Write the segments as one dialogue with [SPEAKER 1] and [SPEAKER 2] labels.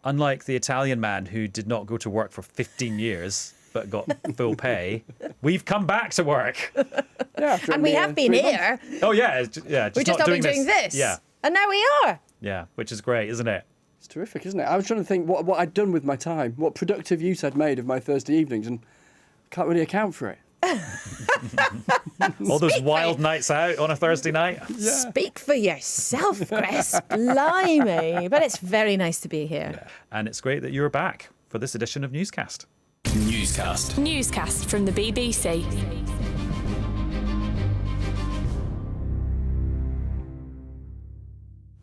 [SPEAKER 1] unlike the Italian man who did not go to work for 15 years but got full pay, we've come back to work.
[SPEAKER 2] Yeah,
[SPEAKER 3] and we have been here.
[SPEAKER 1] Oh, yeah.
[SPEAKER 3] We've just not been doing this.
[SPEAKER 1] Yeah.
[SPEAKER 3] And now we are.
[SPEAKER 1] Yeah, which is great, isn't it?
[SPEAKER 2] It's terrific, isn't it? I was trying to think what I'd done with my time, what productive use I'd made of my Thursday evenings, and can't really account for it.
[SPEAKER 1] All those wild nights out on a Thursday night.
[SPEAKER 2] Yeah.
[SPEAKER 3] Speak for yourself, Chris. Blimey. But it's very nice to be here.
[SPEAKER 1] Yeah. And it's great that you're back for this edition of Newscast.
[SPEAKER 4] Newscast.
[SPEAKER 5] Newscast from the BBC.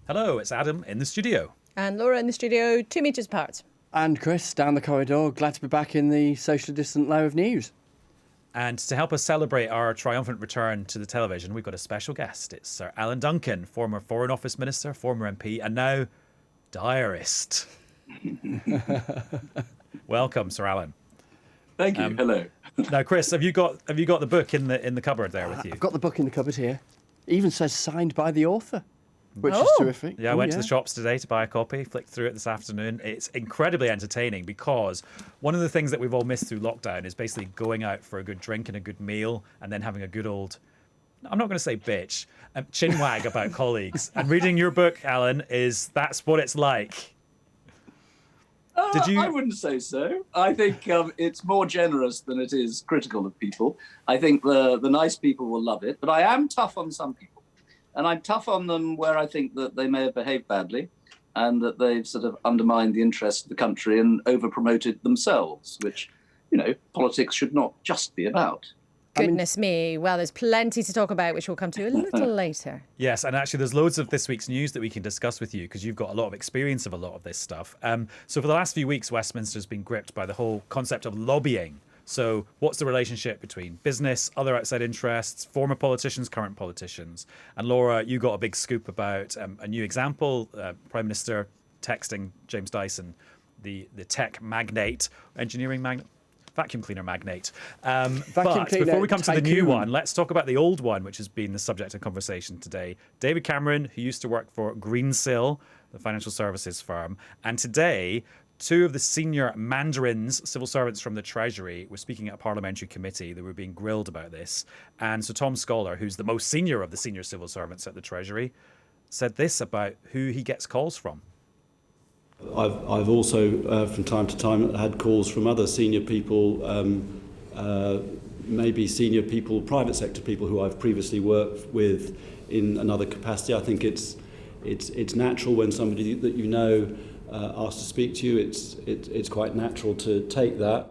[SPEAKER 1] Hello, it's Adam in the studio.
[SPEAKER 3] And Laura in the studio, 2 metres apart.
[SPEAKER 2] And Chris, down the corridor, glad to be back in the socially distant layer of news.
[SPEAKER 1] And to help us celebrate our triumphant return to the television, we've got a special guest. It's Sir Alan Duncan, former Foreign Office Minister, former MP, and now diarist. Welcome, Sir Alan.
[SPEAKER 6] Thank you. Hello.
[SPEAKER 1] Now, Chris, have you got the book in the cupboard there with you?
[SPEAKER 2] I've got the book in the cupboard here. It even says signed by the author, which is terrific.
[SPEAKER 1] Yeah, I went to the shops today to buy a copy, flicked through it this afternoon. It's incredibly entertaining because one of the things that we've all missed through lockdown is basically going out for a good drink and a good meal and then having a good old, I'm not going to say bitch, chinwag about colleagues. And reading your book, Alan, that's what it's like.
[SPEAKER 6] I wouldn't say so. I think it's more generous than it is critical of people. I think the nice people will love it, but I am tough on some people. And I'm tough on them where I think that they may have behaved badly and that they've sort of undermined the interests of the country and over-promoted themselves, which, politics should not just be about.
[SPEAKER 3] Goodness me. Well, there's plenty to talk about, which we'll come to a little later.
[SPEAKER 1] Yes, and actually there's loads of this week's news that we can discuss with you because you've got a lot of experience of a lot of this stuff. So for the last few weeks, Westminster's been gripped by the whole concept of lobbying. So what's the relationship between business, other outside interests, former politicians, current politicians? And Laura, you got a big scoop about a new example, Prime Minister texting James Dyson, the tech magnate, engineering magnate, vacuum cleaner magnate. But before we come to the new one, let's talk about the old one, which has been the subject of conversation today. David Cameron, who used to work for Greensill, the financial services firm, and today two of the senior mandarins, civil servants from the Treasury, were speaking at a parliamentary committee. They were being grilled about this. And so Tom Scholar, who's the most senior of the senior civil servants at the Treasury, said this about who he gets calls from.
[SPEAKER 7] I've also, from time to time, had calls from other senior people, maybe senior people, private sector people who I've previously worked with in another capacity. I think it's natural when somebody that you know asks to speak to you. It's quite natural to take that.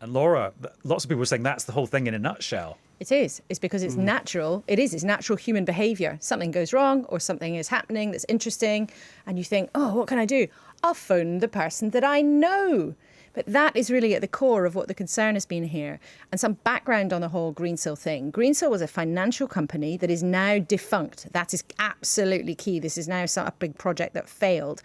[SPEAKER 1] And Laura, lots of people are saying that's the whole thing in a nutshell.
[SPEAKER 3] It is. It's because it's natural. It's natural human behaviour. Something goes wrong or something is happening that's interesting and you think, oh, what can I do? I'll phone the person that I know. But that is really at the core of what the concern has been here. And some background on the whole Greensill thing. Greensill was a financial company that is now defunct. That is absolutely key. This is now a big project that failed.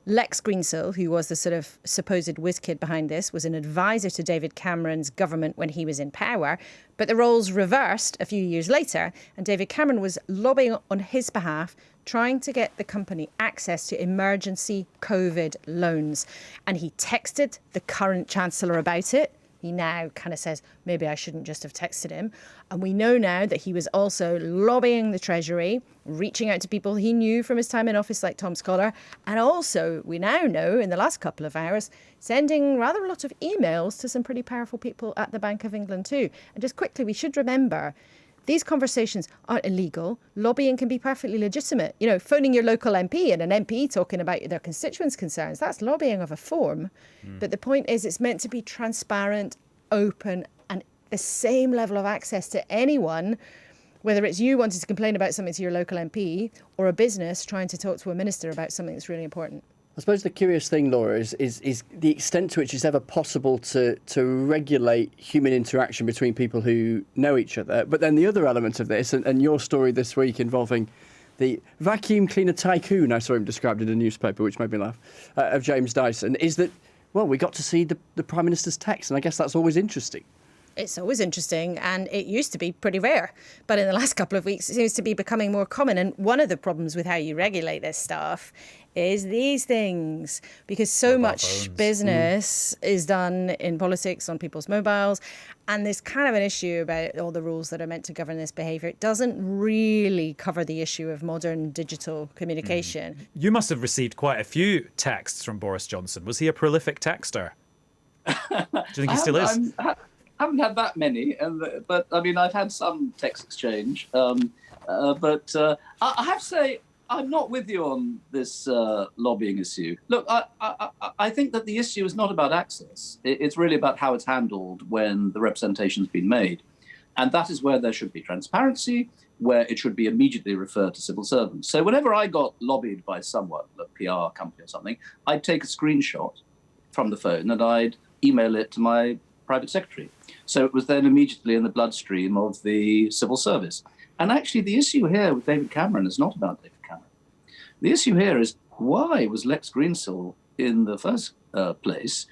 [SPEAKER 3] Lex Greensill, who was the sort of supposed whiz kid behind this, was an advisor to David Cameron's government when he was in power. But the roles reversed a few years later, and David Cameron was lobbying on his behalf, trying to get the company access to emergency COVID loans. And he texted the current Chancellor about it. He now kind of says, maybe I shouldn't just have texted him. And we know now that he was also lobbying the Treasury, reaching out to people he knew from his time in office like Tom Scholar. And also, we now know in the last couple of hours, sending rather a lot of emails to some pretty powerful people at the Bank of England too. And just quickly, we should remember, these conversations aren't illegal. Lobbying can be perfectly legitimate. Phoning your local MP and an MP talking about their constituents' concerns, that's lobbying of a form. But the point is it's meant to be transparent, open, and the same level of access to anyone, whether it's you wanting to complain about something to your local MP or a business trying to talk to a minister about something that's really important.
[SPEAKER 2] I suppose the curious thing, Laura, is the extent to which it's ever possible to regulate human interaction between people who know each other. But then the other element of this, and your story this week involving the vacuum cleaner tycoon, I saw him described in a newspaper, which made me laugh, of James Dyson, is that, well, we got to see the Prime Minister's text, and I guess that's always interesting.
[SPEAKER 3] It's always interesting, and it used to be pretty rare. But in the last couple of weeks, it seems to be becoming more common. And one of the problems with how you regulate this stuff is these things, because so
[SPEAKER 1] Mobile
[SPEAKER 3] much
[SPEAKER 1] phones.
[SPEAKER 3] business is done in politics on people's mobiles, and there's kind of an issue about all the rules that are meant to govern this behaviour. It doesn't really cover the issue of modern digital communication.
[SPEAKER 1] You must have received quite a few texts from Boris Johnson. Was he a prolific texter? Do you think he still is?
[SPEAKER 6] I haven't had that many, but I mean, I've had some text exchange. But I have to say, I'm not with you on this lobbying issue. Look, I think that the issue is not about access. It's really about how it's handled when the representation's been made. And that is where there should be transparency, where it should be immediately referred to civil servants. So whenever I got lobbied by someone, a PR company or something, I'd take a screenshot from the phone and I'd email it to my private secretary. So it was then immediately in the bloodstream of the civil service. And actually, the issue here with David Cameron is not about David Cameron. The issue here is, why was Lex Greensill in the first place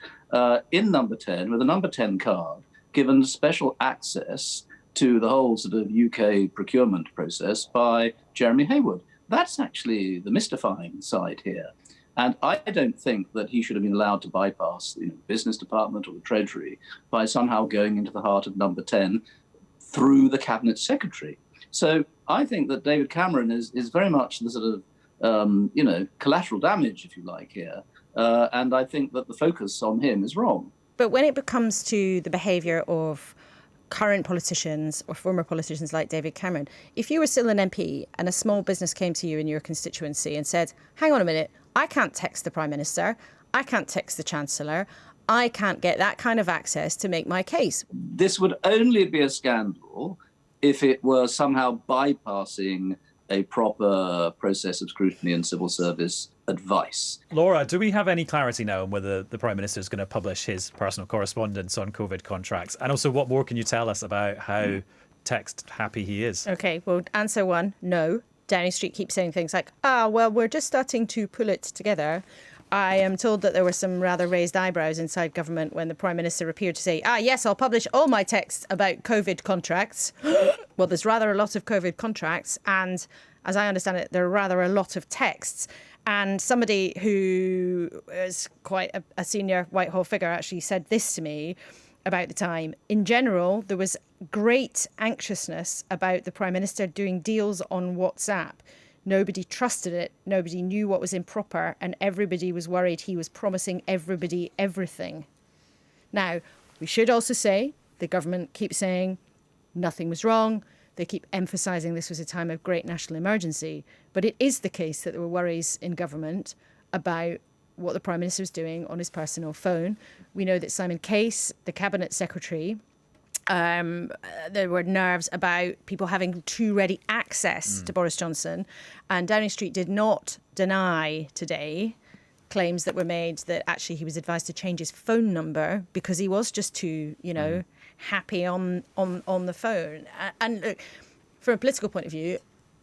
[SPEAKER 6] in number 10 with a number 10 card given special access to the whole sort of UK procurement process by Jeremy Haywood? That's actually the mystifying side here. And I don't think that he should have been allowed to bypass the business department or the Treasury by somehow going into the heart of number 10 through the cabinet secretary. So I think that David Cameron is very much the sort of, collateral damage, if you like, here. And I think that the focus on him is wrong.
[SPEAKER 3] But when it comes to the behaviour of current politicians or former politicians like David Cameron, if you were still an MP and a small business came to you in your constituency and said, hang on a minute, I can't text the Prime Minister, I can't text the Chancellor, I can't get that kind of access to make my case.
[SPEAKER 6] This would only be a scandal if it were somehow bypassing a proper process of scrutiny and civil service advice.
[SPEAKER 1] Laura, do we have any clarity now on whether the Prime Minister is going to publish his personal correspondence on COVID contracts? And also, what more can you tell us about how text happy he is?
[SPEAKER 3] OK, well, answer one, no. Downing Street keeps saying things like, well, we're just starting to pull it together. I am told that there were some rather raised eyebrows inside government when the Prime Minister appeared to say, yes, I'll publish all my texts about COVID contracts. Well, there's rather a lot of COVID contracts. And as I understand it, there are rather a lot of texts. And somebody who is quite a senior Whitehall figure actually said this to me about the time. In general, there was great anxiousness about the Prime Minister doing deals on WhatsApp. Nobody trusted it. Nobody knew what was improper. And everybody was worried he was promising everybody everything. Now, we should also say the government keeps saying nothing was wrong. They keep emphasising this was a time of great national emergency. But it is the case that there were worries in government about what the Prime Minister was doing on his personal phone. We know that Simon Case, the Cabinet Secretary, there were nerves about people having too ready access to Boris Johnson. And Downing Street did not deny today claims that were made that actually he was advised to change his phone number because he was just too, happy on the phone. And look, from a political point of view,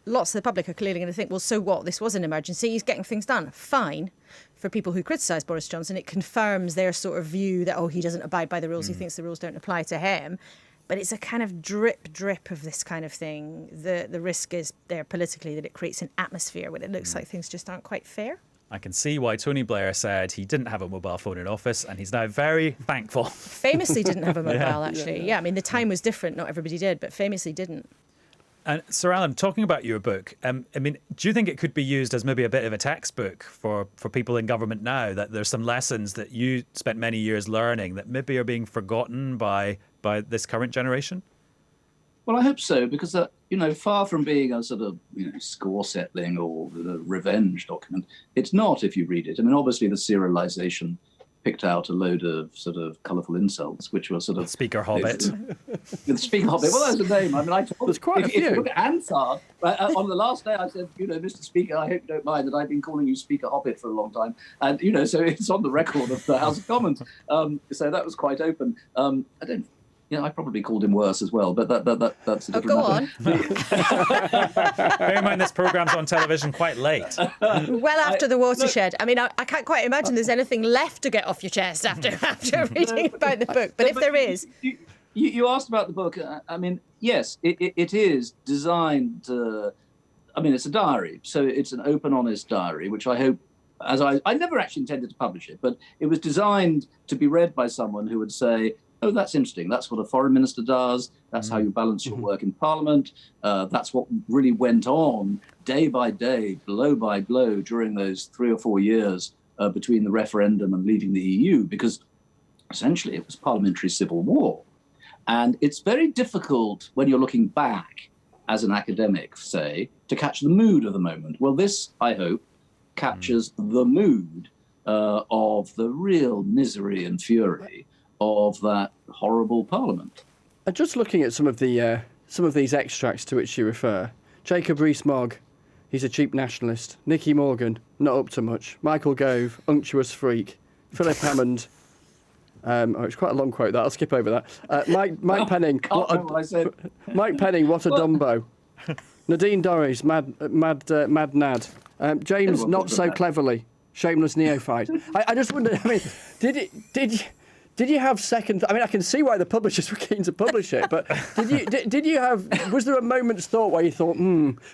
[SPEAKER 3] lots of the public are clearly going to think, well, so what? This was an emergency. He's getting things done. Fine. For people who criticise Boris Johnson, it confirms their sort of view that, he doesn't abide by the rules. He thinks the rules don't apply to him. But it's a kind of drip of this kind of thing. The risk is there politically that it creates an atmosphere when it looks like things just aren't quite fair.
[SPEAKER 1] I can see why Tony Blair said he didn't have a mobile phone in office, and he's now very thankful.
[SPEAKER 3] Famously didn't have a mobile, actually. Yeah, I mean, the time was different. Not everybody did, but famously didn't.
[SPEAKER 1] And Sir Alan, talking about your book, do you think it could be used as maybe a bit of a textbook for people in government now, that there's some lessons that you spent many years learning that maybe are being forgotten by this current generation?
[SPEAKER 6] Well, I hope so, because, far from being a sort of, score settling or a revenge document, it's not if you read it. I mean, obviously the serialization picked out a load of sort of colourful insults, which were sort of...
[SPEAKER 1] Speaker Hobbit.
[SPEAKER 6] The Speaker Hobbit. Well, that's the name. I mean, I told...
[SPEAKER 2] There's quite a few.
[SPEAKER 6] If you look at Hansard, on the last day I said, Mr. Speaker, I hope you don't mind that I've been calling you Speaker Hobbit for a long time. And, so it's on the record of the House of Commons. So that was quite open. I probably called him worse as well, but that's a different
[SPEAKER 3] go
[SPEAKER 6] matter.
[SPEAKER 3] on.
[SPEAKER 1] Bear in mind, this programme's on television quite late.
[SPEAKER 3] Well after the watershed. I mean, I can't quite imagine there's anything left to get off your chest after reading about the book. But if there is...
[SPEAKER 6] You asked about the book. I mean, yes, it is designed... it's a diary. So it's an open, honest diary, which I hope as I never actually intended to publish it, but it was designed to be read by someone who would say, oh, that's interesting. That's what a foreign minister does. That's how you balance your work in Parliament. That's what really went on day by day, blow by blow, during those 3 or 4 years between the referendum and leaving the EU, because essentially it was parliamentary civil war. And it's very difficult when you're looking back as an academic, say, to catch the mood of the moment. Well, this, I hope, captures the mood of the real misery and fury of that horrible Parliament.
[SPEAKER 2] Just looking at some of these extracts to which you refer, Jacob Rees-Mogg, he's a cheap nationalist. Nicky Morgan, not up to much. Michael Gove, unctuous freak. Philip Hammond. It's quite a long quote, that. I'll skip over that. Mike Penning. Mike Penning, what a Dumbo. Nadine Dorries, mad nad. James, not so cleverly. Shameless neophyte. I just wondered, I mean, did you have second? I mean, I can see why the publishers were keen to publish it, but did you have? Was there a moment's thought where you thought,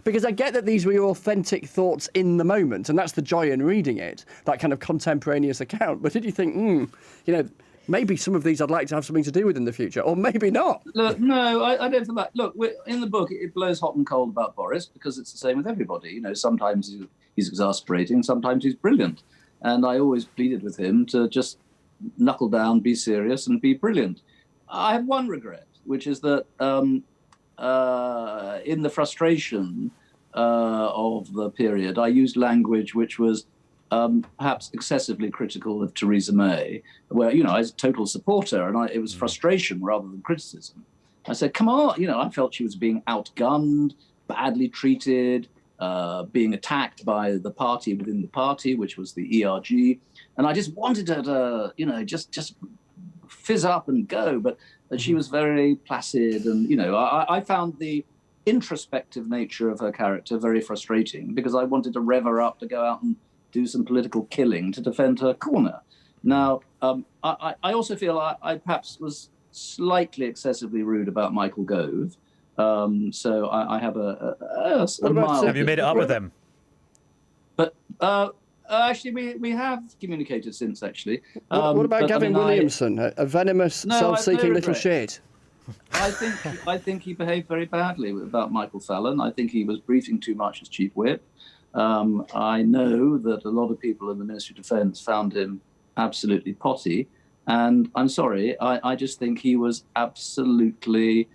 [SPEAKER 2] Because I get that these were your authentic thoughts in the moment, and that's the joy in reading it, that kind of contemporaneous account. But did you think, maybe some of these I'd like to have something to do with in the future, or maybe not?
[SPEAKER 6] Look, no, I don't think that. Look, in the book, it blows hot and cold about Boris because it's the same with everybody. Sometimes he's exasperating, sometimes he's brilliant, and I always pleaded with him to just knuckle down, be serious, and be brilliant. I have one regret, which is that in the frustration of the period, I used language which was perhaps excessively critical of Theresa May, where, I was a total supporter, and it was frustration rather than criticism. I said, come on, I felt she was being outgunned, badly treated, being attacked by the party within the party, which was the ERG. And I just wanted her to, just fizz up and go. But she was very placid. And, I found the introspective nature of her character very frustrating because I wanted to rev her up to go out and do some political killing to defend her corner. Now, I also feel I perhaps was slightly excessively rude about Michael Gove. So I have a mild...
[SPEAKER 1] Have you made it up with him?
[SPEAKER 6] But actually, we have communicated since, actually.
[SPEAKER 2] What about Gavin Williamson, a venomous, self-seeking little shit?
[SPEAKER 6] I think he behaved very badly about Michael Fallon. I think he was briefing too much as chief whip. I know that a lot of people in the Ministry of Defence found him absolutely potty. And I'm sorry, I just think he was absolutely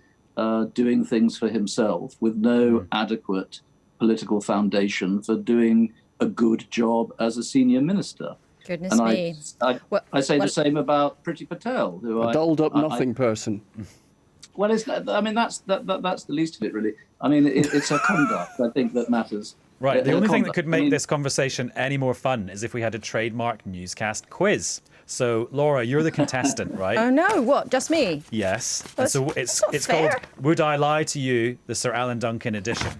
[SPEAKER 6] doing things for himself with no adequate political foundation for doing a good job as a senior minister.
[SPEAKER 3] Goodness
[SPEAKER 6] and
[SPEAKER 3] me.
[SPEAKER 6] I say the same about Priti Patel, who
[SPEAKER 2] a dolled-up nothing person.
[SPEAKER 6] Well, that's the least of it, really. I mean, it's her conduct, I think, that matters.
[SPEAKER 1] Right. The only thing that could make this conversation any more fun is if we had a trademark newscast quiz. So, Laura, you're the contestant, right?
[SPEAKER 3] Oh no! What? Just me?
[SPEAKER 1] Yes.
[SPEAKER 3] That's,
[SPEAKER 1] so
[SPEAKER 3] it's
[SPEAKER 1] called "Would I Lie to You?" The Sir Alan Duncan edition.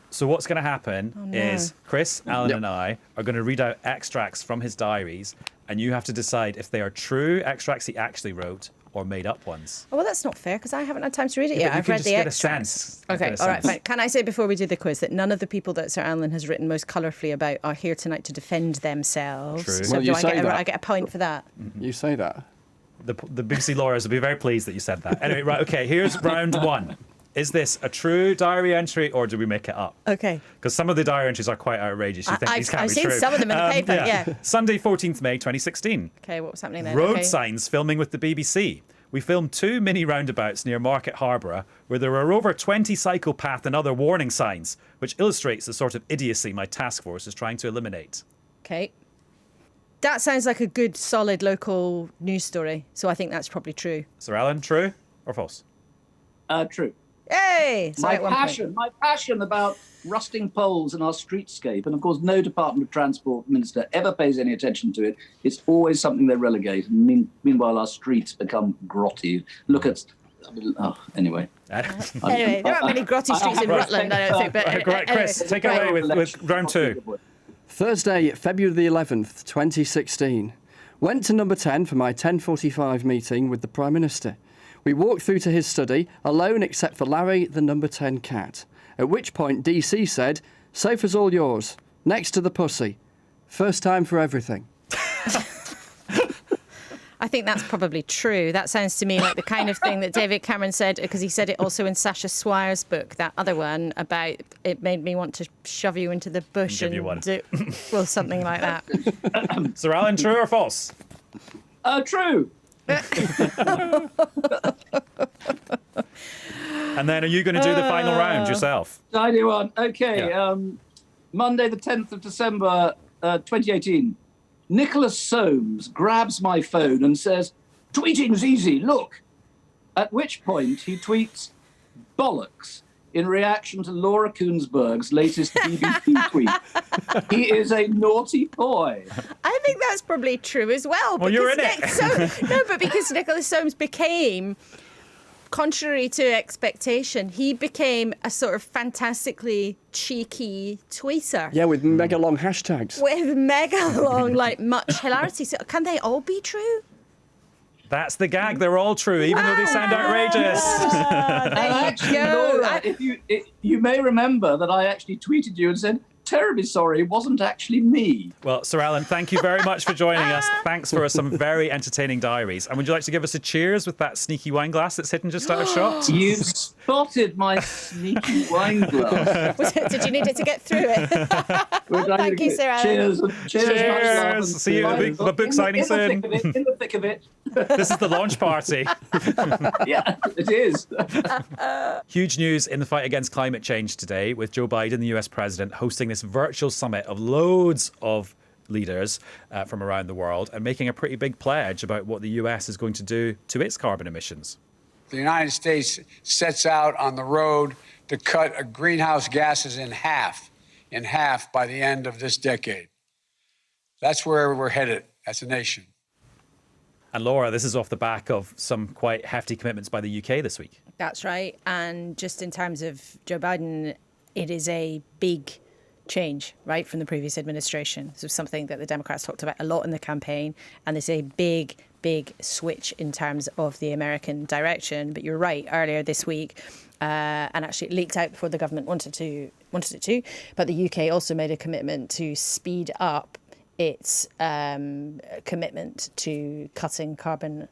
[SPEAKER 1] So what's going to happen is Chris, Alan, and I are going to read out extracts from his diaries, and you have to decide if they are true extracts he actually wrote or made up ones.
[SPEAKER 3] Oh, well, that's not fair because I haven't had time to read it yet. I've read the extracts. Okay, all right, fine. Can I say before we do the quiz that none of the people that Sir Alan has written most colourfully about are here tonight to defend themselves?
[SPEAKER 1] True.
[SPEAKER 3] So
[SPEAKER 2] well,
[SPEAKER 3] I get a point for that?
[SPEAKER 2] You say that.
[SPEAKER 1] The BBC lawyers will be very pleased that you said that. Anyway, right, okay, here's round one. Is this a true diary entry or do we make it up?
[SPEAKER 3] Okay.
[SPEAKER 1] Because some of the diary entries are quite outrageous. You think these can't be true.
[SPEAKER 3] I've seen some of them in the paper, yeah.
[SPEAKER 1] Sunday, 14th May 2016.
[SPEAKER 3] Okay, what was happening there?
[SPEAKER 1] Road signs filming with the BBC. We filmed 2 mini roundabouts near Market Harborough where there were over 20 psychopath and other warning signs, which illustrates the sort of idiocy my task force is trying to eliminate.
[SPEAKER 3] Okay. That sounds like a good, solid local news story. So I think that's probably true.
[SPEAKER 1] Sir Alan, true or false?
[SPEAKER 6] True.
[SPEAKER 3] Yay!
[SPEAKER 6] My passion about rusting poles in our streetscape, and of course no Department of Transport minister ever pays any attention to it. It's always something they relegate. Meanwhile, our streets become grotty. Look at... anyway.
[SPEAKER 3] Anyway, there aren't many grotty streets in Rutland, I don't think. But
[SPEAKER 1] Right, Chris, take it away with round 2.
[SPEAKER 2] Thursday, February the 11th, 2016. Went to number 10 for my 10:45 meeting with the Prime Minister. We walked through to his study, alone except for Larry, the number 10 cat. At which point DC said, "Sofa's all yours, next to the pussy." First time for everything.
[SPEAKER 3] I think that's probably true. That sounds to me like the kind of thing that David Cameron said, because he said it also in Sasha Swire's book, that other one about it made me want to shove you into the bush
[SPEAKER 1] Give you one.
[SPEAKER 3] Well, something like that.
[SPEAKER 1] Sir Alan, true or false?
[SPEAKER 6] True.
[SPEAKER 1] And then are you going to do the final round yourself?
[SPEAKER 6] I do one. Okay.
[SPEAKER 1] Yeah.
[SPEAKER 6] Monday, the 10th of December, 2018. Nicholas Soames grabs my phone and says, "Tweeting's easy, look." At which point he tweets bollocks in reaction to Laura Kuenssberg's latest BBC tweet. He is a naughty boy.
[SPEAKER 3] I think that's probably true as well.
[SPEAKER 1] Well, you're in
[SPEAKER 3] it. But because Nicholas Soames became, contrary to expectation, he became a sort of fantastically cheeky tweeter.
[SPEAKER 2] Yeah, with mega long hashtags.
[SPEAKER 3] With mega long, like, much hilarity. So can they all be true?
[SPEAKER 1] That's the gag. They're all true, even though they sound outrageous.
[SPEAKER 6] Actually, Laura, you may remember that I actually tweeted you and said, "Terribly sorry, it wasn't actually me."
[SPEAKER 1] Well, Sir Alan, thank you very much for joining us. Thanks for some very entertaining diaries. And would you like to give us a cheers with that sneaky wine glass that's hidden just out of shot?
[SPEAKER 6] You spotted my sneaky wine glass.
[SPEAKER 3] Did you need it to get through it? Thank you, Sir Alan.
[SPEAKER 6] Cheers. Cheers. Much love, and
[SPEAKER 1] See you at the book signing soon.
[SPEAKER 6] In the thick of it.
[SPEAKER 1] This is the launch party.
[SPEAKER 6] Yeah, it is.
[SPEAKER 1] Huge news in the fight against climate change today, with Joe Biden, the US president, hosting this virtual summit of loads of leaders from around the world and making a pretty big pledge about what the US is going to do to its carbon emissions.
[SPEAKER 4] The United States sets out on the road to cut greenhouse gases in half by the end of this decade. That's where we're headed as a nation.
[SPEAKER 1] And Laura, this is off the back of some quite hefty commitments by the UK this week.
[SPEAKER 3] That's right. And just in terms of Joe Biden, it is a big change, right, from the previous administration. So something that the Democrats talked about a lot in the campaign. And there's a big switch in terms of the American direction. But you're right, earlier this week, and actually it leaked out before the government wanted it to, but the UK also made a commitment to speed up its commitment to cutting carbon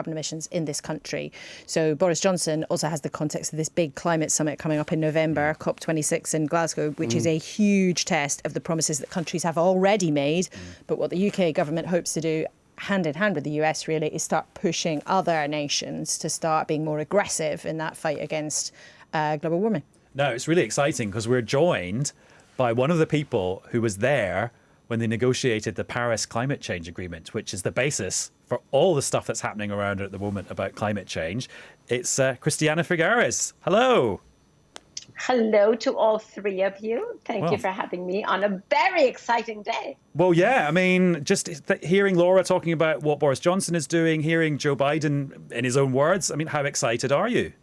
[SPEAKER 3] emissions in this country. So Boris Johnson also has the context of this big climate summit coming up in November, COP26 in Glasgow, which is a huge test of the promises that countries have already made. But what the UK government hopes to do, hand in hand with the US really, is start pushing other nations to start being more aggressive in that fight against global warming.
[SPEAKER 1] No, it's really exciting because we're joined by one of the people who was there when they negotiated the Paris Climate Change Agreement, which is the basis for all the stuff that's happening around at the moment about climate change. It's Christiana Figueres. Hello.
[SPEAKER 8] Hello to all three of you. Thank you for having me on a very exciting day.
[SPEAKER 1] Well, yeah, I mean, just hearing Laura talking about what Boris Johnson is doing, hearing Joe Biden in his own words, I mean, how excited are you?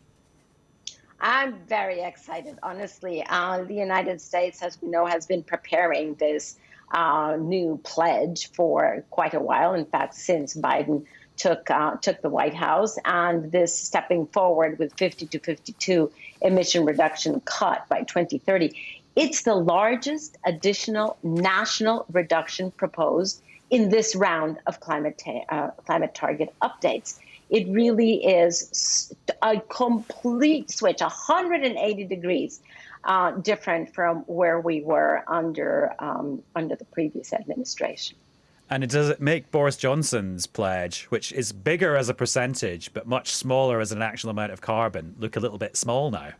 [SPEAKER 8] I'm very excited, honestly. The United States, as we know, has been preparing this new pledge for quite a while. In fact, since Biden took the White House, and this stepping forward with 50 to 52 emission reduction cut by 2030. It's the largest additional national reduction proposed in this round of climate target updates. It really is a complete switch, 180 degrees different from where we were under the previous administration.
[SPEAKER 1] And does it make Boris Johnson's pledge, which is bigger as a percentage but much smaller as an actual amount of carbon, look a little bit small now?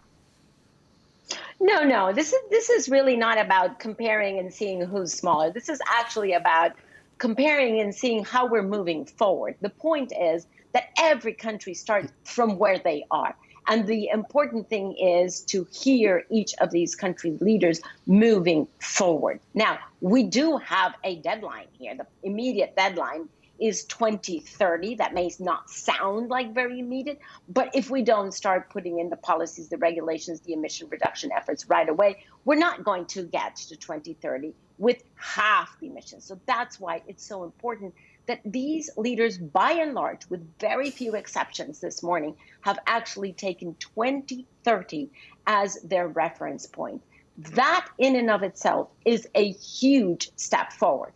[SPEAKER 8] No. This is really not about comparing and seeing who's smaller. This is actually about comparing and seeing how we're moving forward. The point is that every country starts from where they are. And the important thing is to hear each of these country leaders moving forward. Now, we do have a deadline here. The immediate deadline is 2030. That may not sound like very immediate, but if we don't start putting in the policies, the regulations, the emission reduction efforts right away, we're not going to get to 2030 with half the emissions. So that's why it's so important that these leaders, by and large, with very few exceptions this morning, have actually taken 2030 as their reference point. That in and of itself is a huge step forward.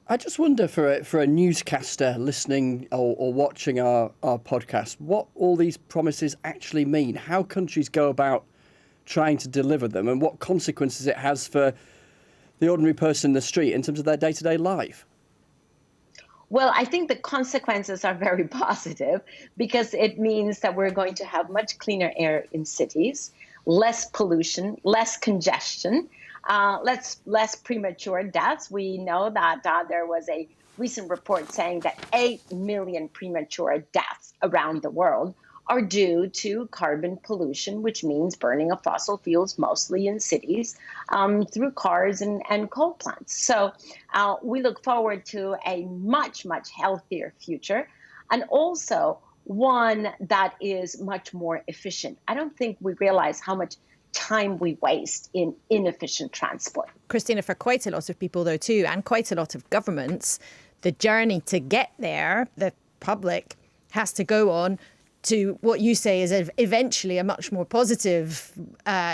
[SPEAKER 2] I just wonder for a newscaster listening or watching our podcast, what all these promises actually mean, how countries go about trying to deliver them, and what consequences it has for the ordinary person in the street in terms of their day-to-day life.
[SPEAKER 8] Well, I think the consequences are very positive because it means that we're going to have much cleaner air in cities, less pollution, less congestion, less premature deaths. We know that there was a recent report saying that 8 million premature deaths around the world are due to carbon pollution, which means burning of fossil fuels, mostly in cities, through cars and coal plants. So we look forward to a much, much healthier future, and also one that is much more efficient. I don't think we realize how much time we waste in inefficient transport.
[SPEAKER 3] Christina, for quite a lot of people, though, too, and quite a lot of governments, the journey to get there, the public has to go on to what you say is eventually a much more positive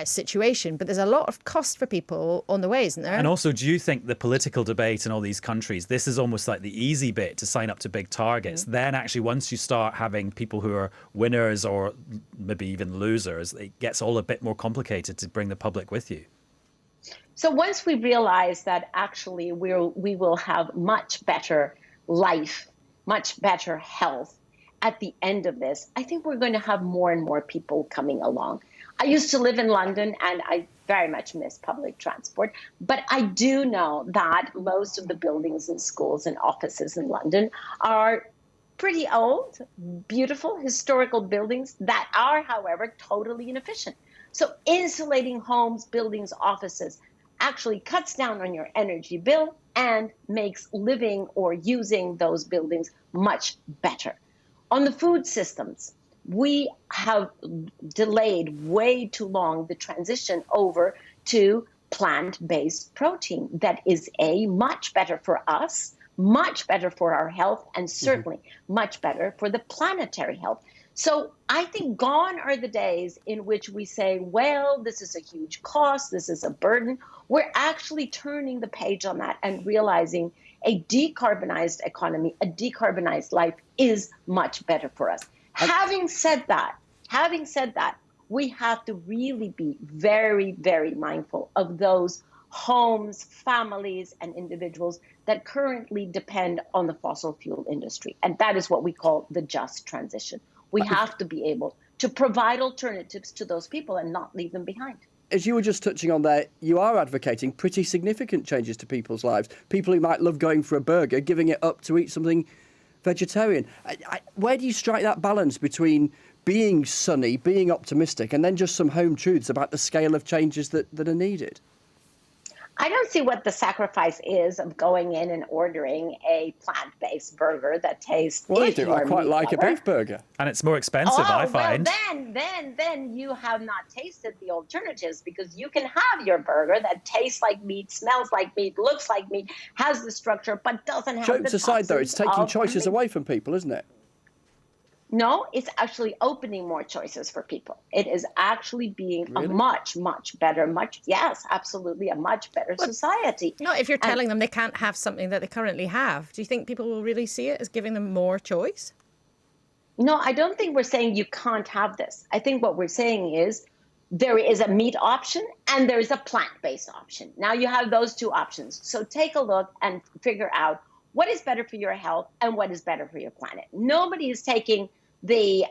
[SPEAKER 3] situation. But there's a lot of cost for people on the way, isn't there?
[SPEAKER 1] And also, do you think the political debate in all these countries, this is almost like the easy bit to sign up to big targets? Then actually, once you start having people who are winners or maybe even losers, it gets all a bit more complicated to bring the public with you.
[SPEAKER 8] So once we realize that actually we will have much better life, much better health, at the end of this, I think we're going to have more and more people coming along. I used to live in London and I very much miss public transport, but I do know that most of the buildings and schools and offices in London are pretty old, beautiful, historical buildings that are, however, totally inefficient. So insulating homes, buildings, offices actually cuts down on your energy bill and makes living or using those buildings much better. On the food systems, we have delayed way too long the transition over to plant-based protein that is much better for us, much better for our health, and certainly much better for the planetary health. So I think gone are the days in which we say, well, this is a huge cost, this is a burden. We're actually turning the page on that and realizing a decarbonized economy, a decarbonized life is much better for us. Having said that, we have to really be very, very mindful of those homes, families, and individuals that currently depend on the fossil fuel industry. And that is what we call the just transition. We have to be able to provide alternatives to those people and not leave them behind.
[SPEAKER 2] As you were just touching on there, you are advocating pretty significant changes to people's lives. People who might love going for a burger, giving it up to eat something vegetarian. Where do you strike that balance between being sunny, being optimistic, and then just some home truths about the scale of changes that are needed?
[SPEAKER 8] I don't see what the sacrifice is of going in and ordering a plant-based burger that tastes.
[SPEAKER 2] Well, I do. I quite like a beef burger,
[SPEAKER 1] and it's more expensive. I find.
[SPEAKER 8] Well, then you have not tasted the alternatives, because you can have your burger that tastes like meat, smells like meat, looks like meat, has the structure, but doesn't have.
[SPEAKER 2] Jokes aside, though, it's taking choices away from people, isn't it?
[SPEAKER 8] No, it's actually opening more choices for people. It is actually being a much, much better, yes, absolutely, a much better society.
[SPEAKER 3] Not if you're telling them they can't have something that they currently have. Do you think people will really see it as giving them more choice?
[SPEAKER 8] No, I don't think we're saying you can't have this. I think what we're saying is there is a meat option and there is a plant-based option. Now you have those two options. So take a look and figure out what is better for your health and what is better for your planet. Nobody is taking the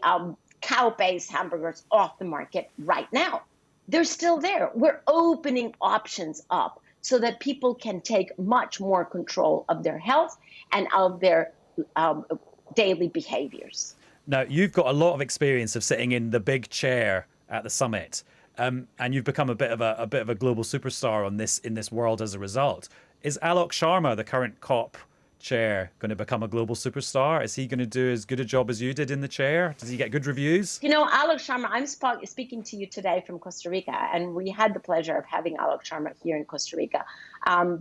[SPEAKER 8] cow-based hamburgers off the market right now. They're still there. We're opening options up so that people can take much more control of their health and of their daily behaviors.
[SPEAKER 1] Now, you've got a lot of experience of sitting in the big chair at the summit, and you've become a bit of a global superstar in this world as a result. Is Alok Sharma, the current COP chair, going to become a global superstar? Is he going to do as good a job as you did in the chair? Does he get good reviews?
[SPEAKER 8] You know, Alok Sharma, I'm speaking to you today from Costa Rica, and we had the pleasure of having Alok Sharma here in Costa Rica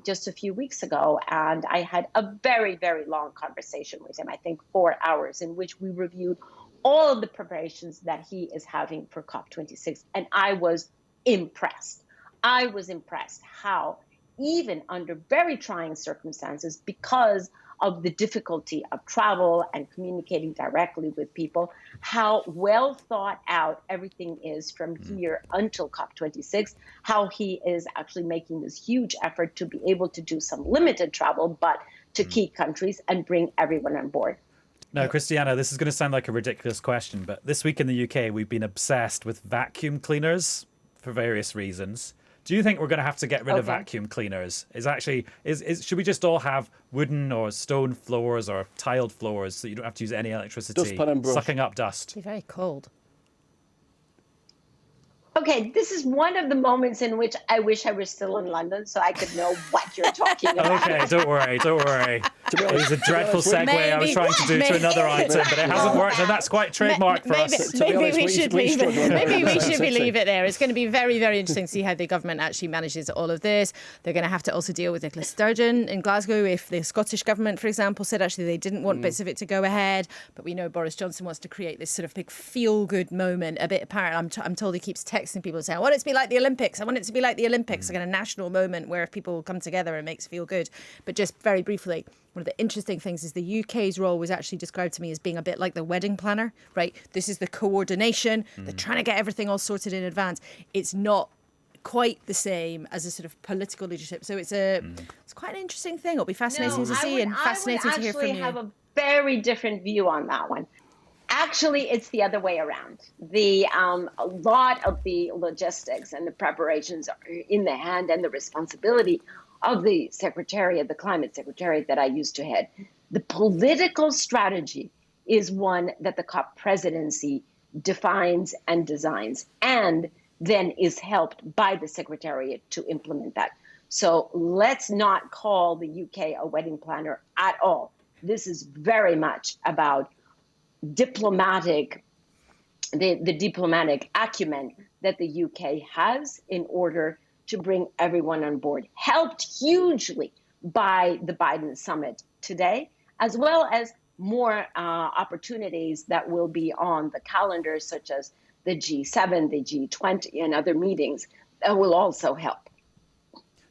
[SPEAKER 8] just a few weeks ago, and I had a very, very long conversation with him, I think 4 hours, in which we reviewed all of the preparations that he is having for COP26, and I was impressed. I was impressed how, even under very trying circumstances, because of the difficulty of travel and communicating directly with people, how well thought out everything is from here until COP26, how he is actually making this huge effort to be able to do some limited travel, but to key countries and bring everyone on board.
[SPEAKER 1] Now, Christiana, this is going to sound like a ridiculous question, but this week in the UK, we've been obsessed with vacuum cleaners for various reasons. Do you think we're going to have to get rid of vacuum cleaners? Should we just all have wooden or stone floors or tiled floors so you don't have to use any electricity,
[SPEAKER 2] Dustpan and brush.
[SPEAKER 1] sucking up dust?
[SPEAKER 3] It'd be very cold.
[SPEAKER 8] Okay, this is one of the moments in which I wish I were still in London so I could know what you're talking about.
[SPEAKER 1] Okay, don't worry. It was a dreadful segue I was trying to do to another item, but it hasn't worked, and that's quite trademark for us.
[SPEAKER 3] Maybe we should leave it. Maybe we should leave it there. It's going to be very, very interesting to see how the government actually manages all of this. They're going to have to also deal with Nicola Sturgeon in Glasgow. If the Scottish government, for example, said actually they didn't want bits of it to go ahead, but we know Boris Johnson wants to create this sort of big feel-good moment. A bit apparent. I'm told he keeps texting people saying, "I want it to be like the Olympics. I want it to be like the Olympics." Like a national moment where people come together and makes feel good. But just very briefly, one of the interesting things is the UK's role was actually described to me as being a bit like the wedding planner, right? This is the coordination. They're trying to get everything all sorted in advance. It's not quite the same as a sort of political leadership. So it's quite an interesting thing. It'll be fascinating to see and fascinating to hear from you.
[SPEAKER 8] I would actually have a very different view on that one. Actually, it's the other way around. A lot of the logistics and the preparations are in the hand and the responsibility of the Secretariat, the Climate Secretariat that I used to head. The political strategy is one that the COP presidency defines and designs, and then is helped by the Secretariat to implement that. So let's not call the UK a wedding planner at all. This is very much about the diplomatic acumen that the UK has in order to bring everyone on board, helped hugely by the Biden summit today, as well as more opportunities that will be on the calendar, such as the G7, the G20, and other meetings that will also help.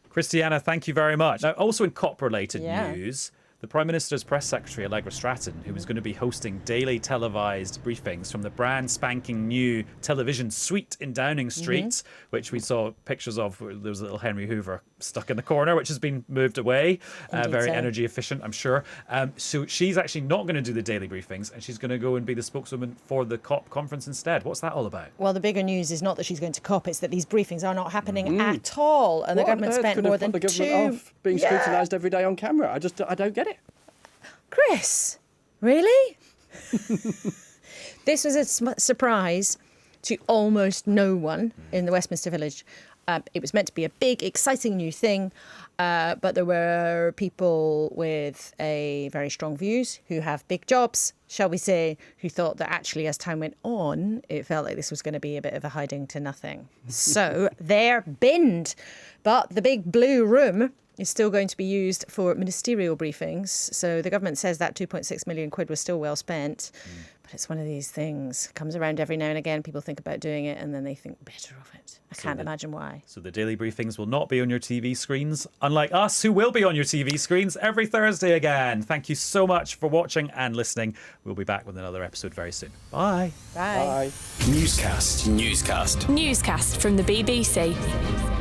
[SPEAKER 1] Christiana, thank you very much. Now, also in COP-related news, the Prime Minister's press secretary, Allegra Stratton, who is going to be hosting daily televised briefings from the brand spanking new television suite in Downing Street, which we saw pictures of. There was a little Henry Hoover stuck in the corner, which has been moved away. Very energy efficient, I'm sure. So she's actually not going to do the daily briefings, and she's going to go and be the spokeswoman for the COP conference instead. What's that all about?
[SPEAKER 3] Well, the bigger news is not that she's going to COP, it's that these briefings are not happening at all. And the government spent more than
[SPEAKER 2] the government off being scrutinised every day on camera. I don't get it.
[SPEAKER 3] Chris, really? This was a surprise to almost no one in the Westminster Village. It was meant to be a big, exciting new thing, but there were people with very strong views who have big jobs, shall we say, who thought that actually as time went on, it felt like this was going to be a bit of a hiding to nothing. So they're binned. But the big blue room is still going to be used for ministerial briefings. So the government says that 2.6 million quid was still well spent. But it's one of these things. Comes around every now and again. People think about doing it and then they think better of it. I can't imagine why.
[SPEAKER 1] So the daily briefings will not be on your TV screens, unlike us, who will be on your TV screens every Thursday again. Thank you so much for watching and listening. We'll be back with another episode very soon. Bye.
[SPEAKER 3] Bye.
[SPEAKER 9] Newscast.
[SPEAKER 5] Newscast from the BBC.